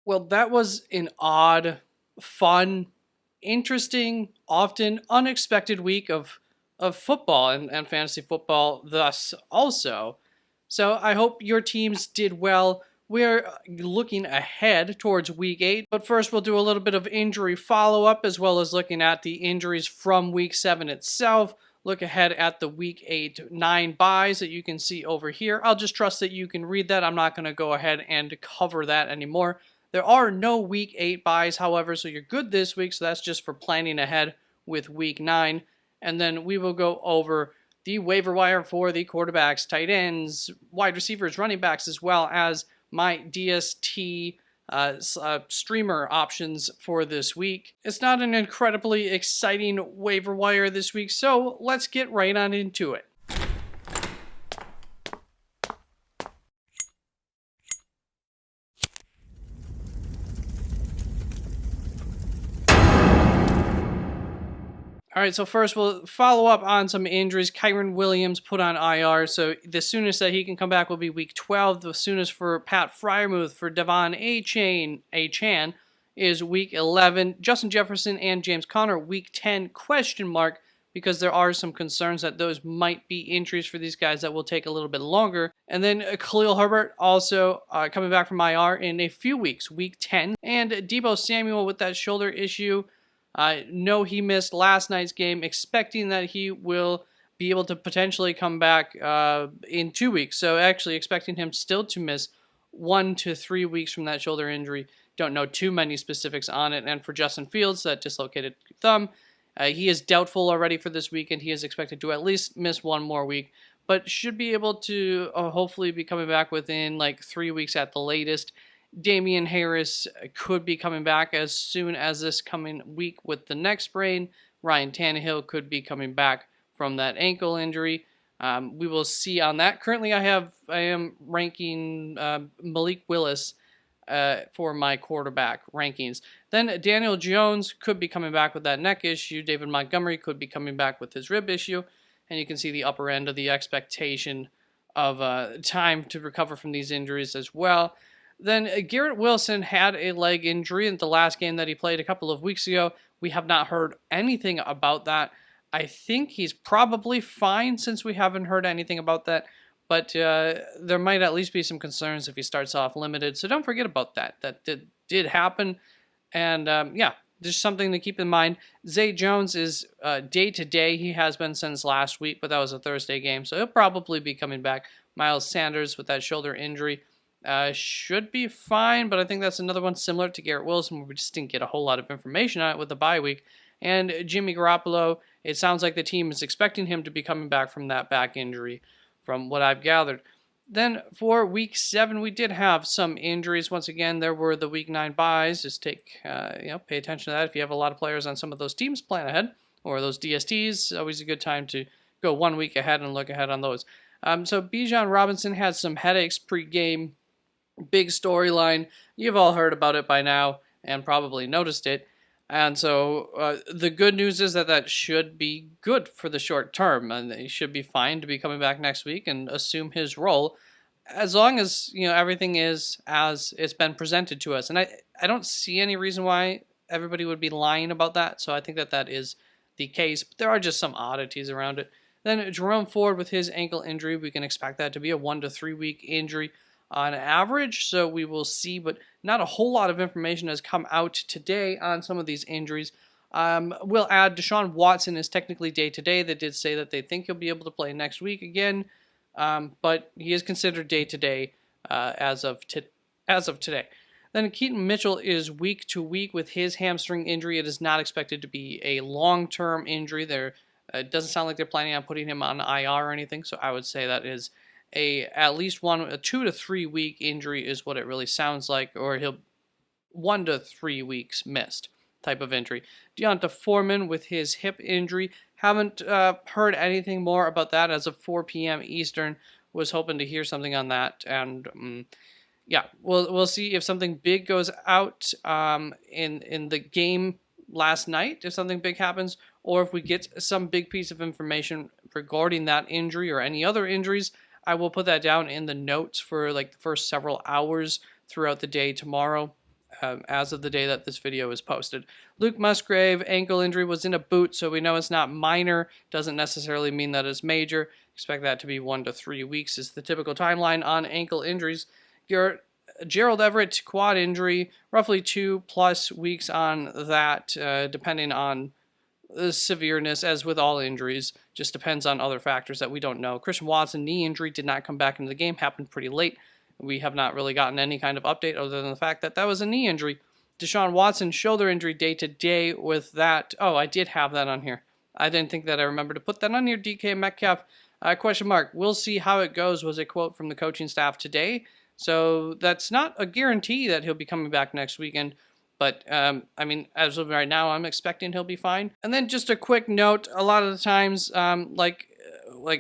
Well, that was an odd, fun, interesting, often unexpected week of football and fantasy football, thus also. So I hope your teams did well. We're looking ahead towards week 8, but first we'll do a little bit of injury follow up as well as looking at the injuries from week 7 itself. Look ahead at the week 8 9 buys that you can see over here. I'll just trust that you can read that. I'm not going to go ahead and cover that anymore. There are no week 8 buys, however, so you're good this week. So that's just for planning ahead with week 9. And then we will go over the waiver wire for the quarterbacks, tight ends, wide receivers, running backs, as well as my DST streamer options for this week. It's not an incredibly exciting waiver wire this week, so let's get right on into it. All right, so first we'll follow up on some injuries. Kyron Williams put on IR, so the soonest that he can come back will be week 12. The soonest for Pat Fryermuth for Devon Chan is week 11. Justin Jefferson and James Conner, week 10, question mark, because there are some concerns that those might be injuries for these guys that will take a little bit longer. And then Khalil Herbert also coming back from IR in a few weeks, week 10. And Deebo Samuel with that shoulder issue. I know he missed last night's game, expecting that he will be able to potentially come back in 2 weeks. So actually expecting him still to miss 1 to 3 weeks from that shoulder injury. Don't know too many specifics on it. And for Justin Fields, that dislocated thumb, he is doubtful already for this week, and he is expected to at least miss 1 more week, but should be able to hopefully be coming back within like 3 weeks at the latest. Damian Harris could be coming back as soon as this coming week with the neck sprain. Ryan Tannehill could be coming back from that ankle injury. We will see on that. Currently, I am ranking Malik Willis for my quarterback rankings. Then Daniel Jones could be coming back with that neck issue. David Montgomery could be coming back with his rib issue. And you can see the upper end of the expectation of time to recover from these injuries as well. Then Garrett Wilson had a leg injury in the last game that he played a couple of weeks ago. We have not heard anything about that. I think he's probably fine since we haven't heard anything about that. But there might at least be some concerns if he starts off limited. So don't forget about that. That did happen. And yeah, just something to keep in mind. Zay Jones is day-to-day. He has been since last week, but that was a Thursday game. So he'll probably be coming back. Miles Sanders with that shoulder injury. Should be fine, but I think that's another one similar to Garrett Wilson where we just didn't get a whole lot of information on it with the bye week. And Jimmy Garoppolo, it sounds like the team is expecting him to be coming back from that back injury from what I've gathered. Then for week 7, we did have some injuries. Once again, there were the week 9 buys. Just pay attention to that. If you have a lot of players on some of those teams, plan ahead. Or those DSTs, always a good time to go 1 week ahead and look ahead on those. So Bijan Robinson had some headaches pre-game. Big storyline. You've all heard about it by now and probably noticed it. And so the good news is that should be good for the short term, and he should be fine to be coming back next week and assume his role, as long as everything is as it's been presented to us. And I don't see any reason why everybody would be lying about that. So I think that is the case. But there are just some oddities around it. Then Jerome Ford with his ankle injury, we can expect that to be a 1 to 3 week injury on average, so we will see, but not a whole lot of information has come out today on some of these injuries. We'll add Deshaun Watson is technically day-to-day. They did say that they think he'll be able to play next week again, but he is considered day-to-day as of today. Then Keaton Mitchell is week-to-week with his hamstring injury. It is not expected to be a long-term injury. It doesn't sound like they're planning on putting him on IR or anything, so I would say that is at least a 2 to 3 week injury is what it really sounds like, or he'll 1 to 3 weeks missed type of injury. Deonta Foreman with his hip injury, haven't heard anything more about that as of 4 p.m. Eastern. Was hoping to hear something on that, and yeah, we'll see if something big goes out in the game last night, if something big happens, or if we get some big piece of information regarding that injury or any other injuries. I will put that down in the notes for like the first several hours throughout the day tomorrow. as of the day that this video is posted. Luke Musgrave, ankle injury, was in a boot, so we know it's not minor. Doesn't necessarily mean that it's major. Expect that to be 1 to 3 weeks is the typical timeline on ankle injuries. Gerald Everett, quad injury, roughly 2+ weeks on that, depending on the severeness, as with all injuries. Just depends on other factors that we don't know. Christian Watson, knee injury, did not come back into the game, happened pretty late. We have not really gotten any kind of update other than the fact that that was a knee injury. Deshaun Watson, shoulder injury day to day with that. Oh, I did have that on here. I didn't think that I remembered to put that on here. DK Metcalf, question mark. We'll see how it goes, was a quote from the coaching staff today. So that's not a guarantee that he'll be coming back next weekend. But, I mean, as of right now, I'm expecting he'll be fine. And then just a quick note, a lot of the times, like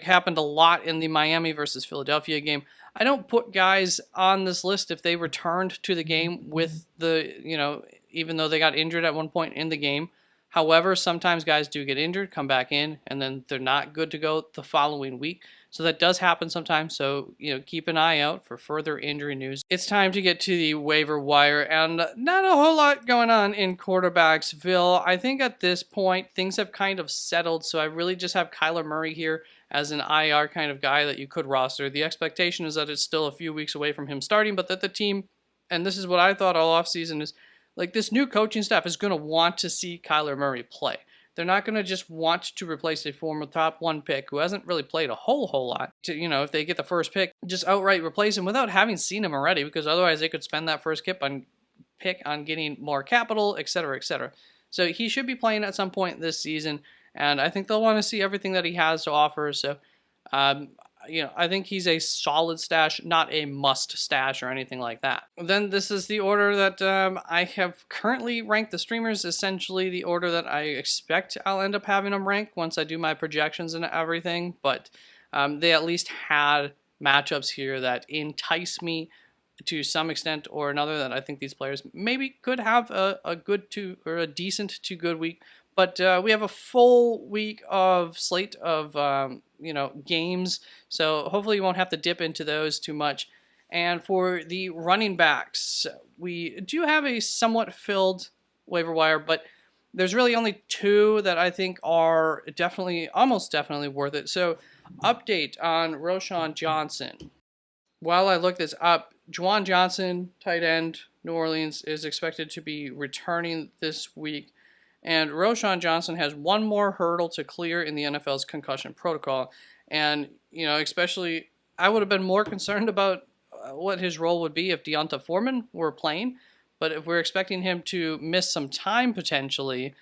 happened a lot in the Miami versus Philadelphia game, I don't put guys on this list if they returned to the game with even though they got injured at one point in the game. However, sometimes guys do get injured, come back in, and then they're not good to go the following week. So that does happen sometimes. So, keep an eye out for further injury news. It's time to get to the waiver wire, and not a whole lot going on in quarterbacksville. I think at this point, things have kind of settled. So I really just have Kyler Murray here as an IR kind of guy that you could roster. The expectation is that it's still a few weeks away from him starting, but that the team, and this is what I thought all offseason, is like this new coaching staff is going to want to see Kyler Murray play. They're not going to just want to replace a former top 1 pick who hasn't really played a whole lot. If they get the first pick, just outright replace him without having seen him already, because otherwise they could spend that first pick on getting more capital, etc., etc. So he should be playing at some point this season, and I think they'll want to see everything that he has to offer. So, I think he's a solid stash, not a must stash or anything like that. Then this is the order that I have currently ranked the streamers, essentially the order that I expect I'll end up having them ranked once I do my projections and everything. But they at least had matchups here that entice me to some extent or another, that I think these players maybe could have a good to, or a decent to good week. But we have a full week of slate of games, so hopefully you won't have to dip into those too much. And for the running backs, we do have a somewhat filled waiver wire, but there's really only 2 that I think are almost definitely worth it. So, update on Roschon Johnson. While I look this up, Juwan Johnson, tight end, New Orleans, is expected to be returning this week. And Roschon Johnson has one more hurdle to clear in the NFL's concussion protocol. And, especially, I would have been more concerned about what his role would be if Deonta Foreman were playing. But if we're expecting him to miss some time potentially,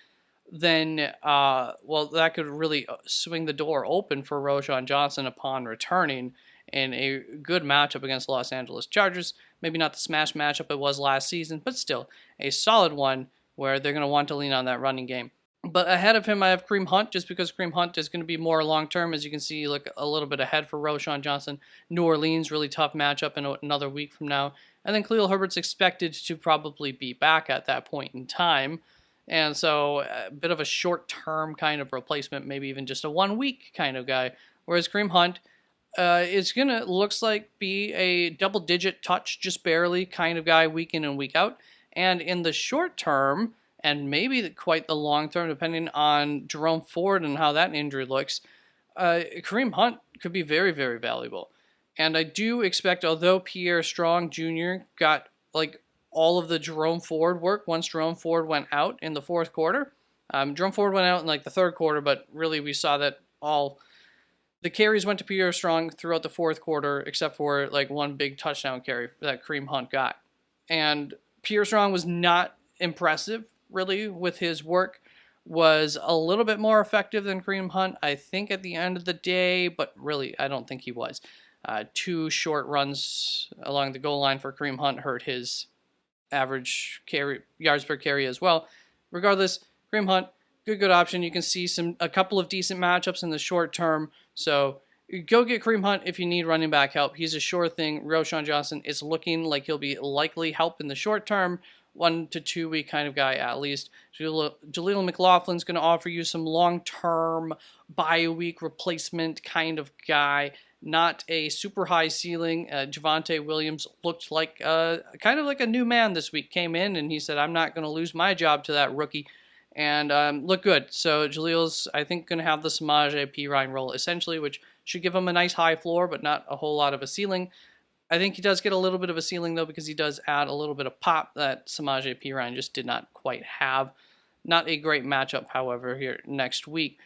then, that could really swing the door open for Roschon Johnson upon returning in a good matchup against the Los Angeles Chargers. Maybe not the smash matchup it was last season, but still a solid one where they're going to want to lean on that running game. But ahead of him, I have Kareem Hunt, just because Kareem Hunt is going to be more long-term. As you can see, look a little bit ahead for Roschon Johnson. New Orleans, really tough matchup in another week from now. And then Khalil Herbert's expected to probably be back at that point in time. And so a bit of a short-term kind of replacement, maybe even just a 1-week kind of guy. Whereas Kareem Hunt is going to, looks like, be a double-digit touch, just barely kind of guy week in and week out. And in the short term, and maybe quite the long term, depending on Jerome Ford and how that injury looks, Kareem Hunt could be very, very valuable. And I do expect, although Pierre Strong Jr. got all of the Jerome Ford work once Jerome Ford went out in the 4th quarter, Jerome Ford went out in the 3rd quarter, but really we saw that all the carries went to Pierre Strong throughout the 4th quarter, except for one big touchdown carry that Kareem Hunt got. And Pierre Strong was not impressive, really, with his work. Was a little bit more effective than Kareem Hunt, I think, at the end of the day, but really, I don't think he was. 2 short runs along the goal line for Kareem Hunt hurt his average yards per carry as well. Regardless, Kareem Hunt, good option. You can see a couple of decent matchups in the short term, so go get Kareem Hunt if you need running back help. He's a sure thing. Roschon Johnson is looking like he'll be likely help in the short term. 1 to 2 week kind of guy at least. Jaleel McLaughlin's going to offer you some long-term bye week replacement kind of guy. not a super high ceiling. Javonte Williams looked like kind of like a new man this week. Came in and he said, "I'm not going to lose my job to that rookie," and looked good. So Jalil's, I think, going to have the Samaje Perine role essentially, which should give him a nice high floor, but not a whole lot of a ceiling. I think he does get a little bit of a ceiling, though, because he does add a little bit of pop that Samaje Perine just did not quite have. Not a great matchup, however, here next week.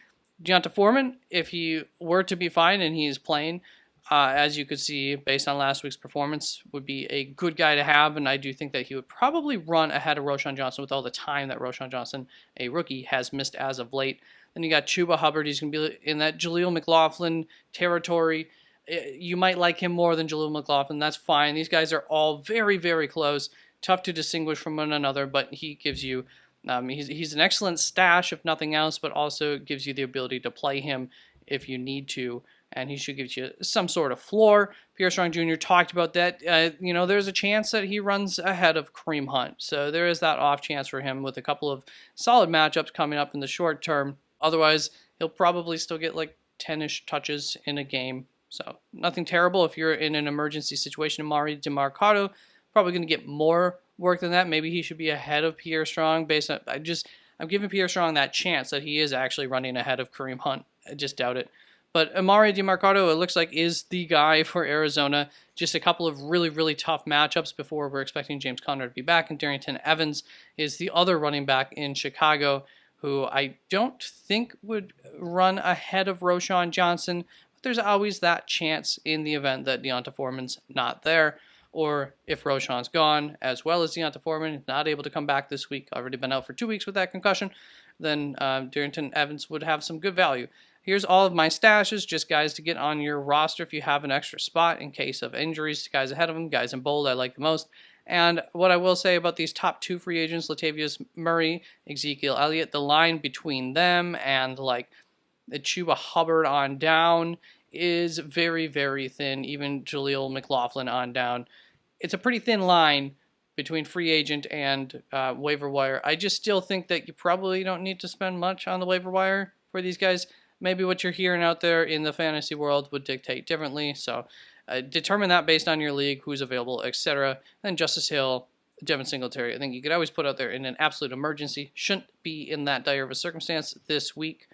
Deonta Foreman, if he were to be fine and he's playing, as you could see based on last week's performance, would be a good guy to have, and I do think that he would probably run ahead of Roschon Johnson with all the time that Roschon Johnson, a rookie, has missed as of late. Then you got Chuba Hubbard. He's going to be in that Jaleel McLaughlin territory. You might like him more than Jaleel McLaughlin. That's fine. These guys are all very, very close. Tough to distinguish from one another, but he gives you, he's an excellent stash, if nothing else, but also gives you the ability to play him if you need to, and he should give you some sort of floor. Pierre Strong Jr. talked about that. There's a chance that he runs ahead of Kareem Hunt, so there is that off chance for him with a couple of solid matchups coming up in the short term. Otherwise, he'll probably still get like 10-ish touches in a game. So nothing terrible if you're in an emergency situation. Amari DeMarcado probably going to get more work than that. Maybe he should be ahead of Pierre Strong based on, I'm giving Pierre Strong that chance that he is actually running ahead of Kareem Hunt. I just doubt it. But Amari DeMarcado, it looks like, is the guy for Arizona. Just a couple of really, really tough matchups before we're expecting James Conner to be back. And Darrington Evans is the other running back in Chicago, who I don't think would run ahead of Roschon Johnson. There's always that chance in the event that Deonta Foreman's not there, or if Roschon's gone, as well as Deonta Foreman, not able to come back this week, already been out for 2 weeks with that concussion, then Darrington Evans would have some good value. Here's all of my stashes, just guys to get on your roster if you have an extra spot in case of injuries. Guys ahead of them, guys in bold I like the most. And what I will say about these top two free agents, Latavius Murray, Ezekiel Elliott, the line between them and like the Chuba Hubbard on down is very, very thin. Even Jaleel McLaughlin on down. It's a pretty thin line between free agent and waiver wire. I just still think that you probably don't need to spend much on the waiver wire for these guys. Maybe what you're hearing out there in the fantasy world would dictate differently. So determine that based on your league, who's available, etc. Then Justice Hill, Devin Singletary, I think you could always put out there in an absolute emergency. Shouldn't be in that dire of a circumstance this week.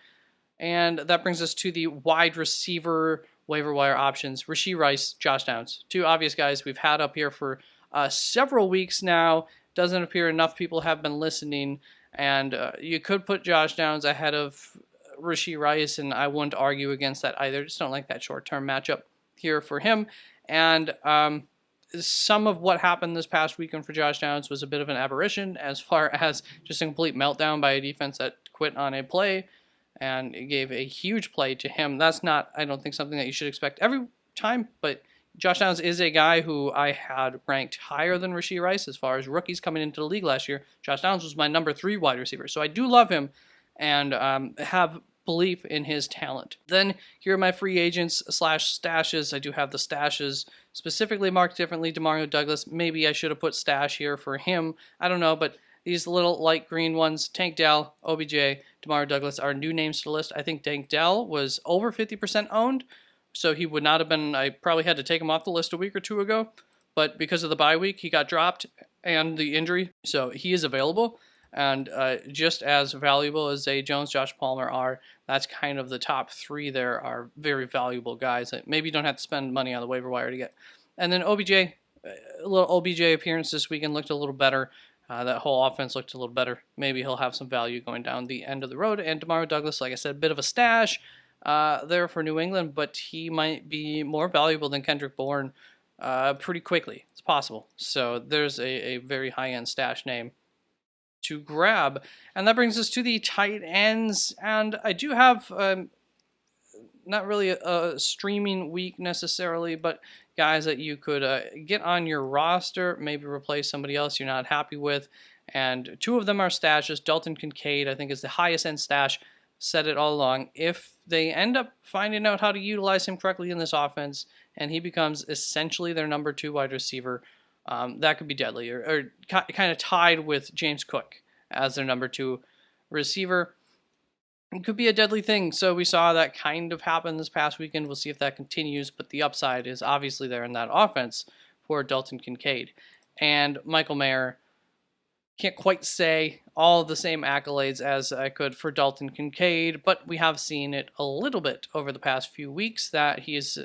And that brings us to the wide receiver waiver wire options. Rashee Rice, Josh Downs. Two obvious guys we've had up here for several weeks now. Doesn't appear enough people have been listening. And you could put Josh Downs ahead of Rashee Rice, and I wouldn't argue against that either. Just don't like that short-term matchup here for him. And some of what happened this past weekend for Josh Downs was a bit of an aberration as far as just a complete meltdown by a defense that quit on a play and it gave a huge play to him. That's not, I don't think, something that you should expect every time, but Josh Downs is a guy who I had ranked higher than Rashee Rice as far as rookies coming into the league last year. Josh Downs was my number 3 wide receiver, so I do love him and have belief in his talent. Then here are my free agents / stashes. I do have the stashes specifically marked differently. Demario Douglas, maybe I should have put stash here for him. I don't know, but these little light green ones, Tank Dell, OBJ, Demario Douglas, are new names to the list. I think Tank Dell was over 50% owned, so he would not have been, I probably had to take him off the list a week or two ago, but because of the bye week, he got dropped and the injury, so he is available. And just as valuable as Zay Jones, Josh Palmer are, that's kind of the top 3 there are very valuable guys that maybe you don't have to spend money on the waiver wire to get. And then OBJ, a little OBJ appearance this weekend looked a little better. That whole offense looked a little better. Maybe he'll have some value going down the end of the road. And Demario Douglas, like I said, a bit of a stash there for New England, but he might be more valuable than Kendrick Bourne pretty quickly. It's possible. So there's a very high-end stash name to grab. And that brings us to the tight ends. And I do have not really a streaming week necessarily, but guys that you could get on your roster, maybe replace somebody else you're not happy with. And 2 of them are stashes. Dalton Kincaid, I think, is the highest end stash. Said it all along. If they end up finding out how to utilize him correctly in this offense, and he becomes essentially their number 2 wide receiver, that could be deadly, or kind of tied with James Cook as their number 2 receiver. It could be a deadly thing. So we saw that kind of happen this past weekend. We'll see if that continues, but the upside is obviously there in that offense for Dalton Kincaid. And Michael Mayer, can't quite say all the same accolades as I could for Dalton Kincaid, but we have seen it a little bit over the past few weeks that he is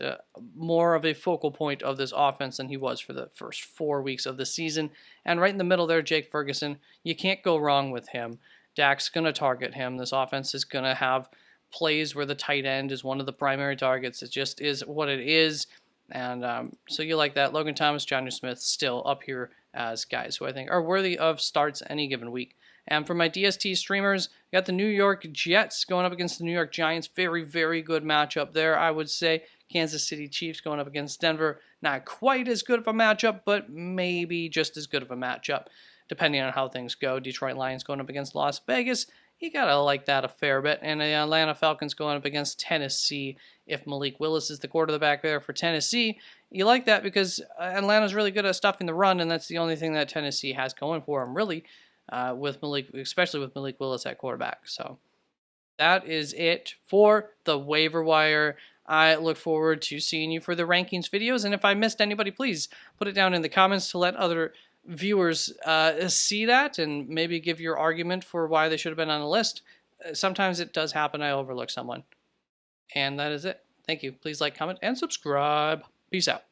more of a focal point of this offense than he was for the first 4 weeks of the season. And right in the middle there, Jake Ferguson, you can't go wrong with him. Dak's going to target him. This offense is going to have plays where the tight end is one of the primary targets. It just is what it is. And so you like that. Logan Thomas, Johnny Smith still up here as guys who I think are worthy of starts any given week. And for my DST streamers, I got the New York Jets going up against the New York Giants. Very, very good matchup there, I would say. Kansas City Chiefs going up against Denver. Not quite as good of a matchup, but maybe just as good of a matchup, depending on how things go. Detroit Lions going up against Las Vegas. You gotta like that a fair bit. And the Atlanta Falcons going up against Tennessee. If Malik Willis is the quarterback there for Tennessee, you like that because Atlanta's really good at stuffing the run, and that's the only thing that Tennessee has going for them, really, with Malik, especially with Malik Willis at quarterback. So that is it for the waiver wire. I look forward to seeing you for the rankings videos, and if I missed anybody, please put it down in the comments to let other viewers see that and maybe give your argument for why they should have been on the list. Sometimes it does happen. I overlook someone. And that is it. Thank you. Please like, comment, and subscribe. Peace out.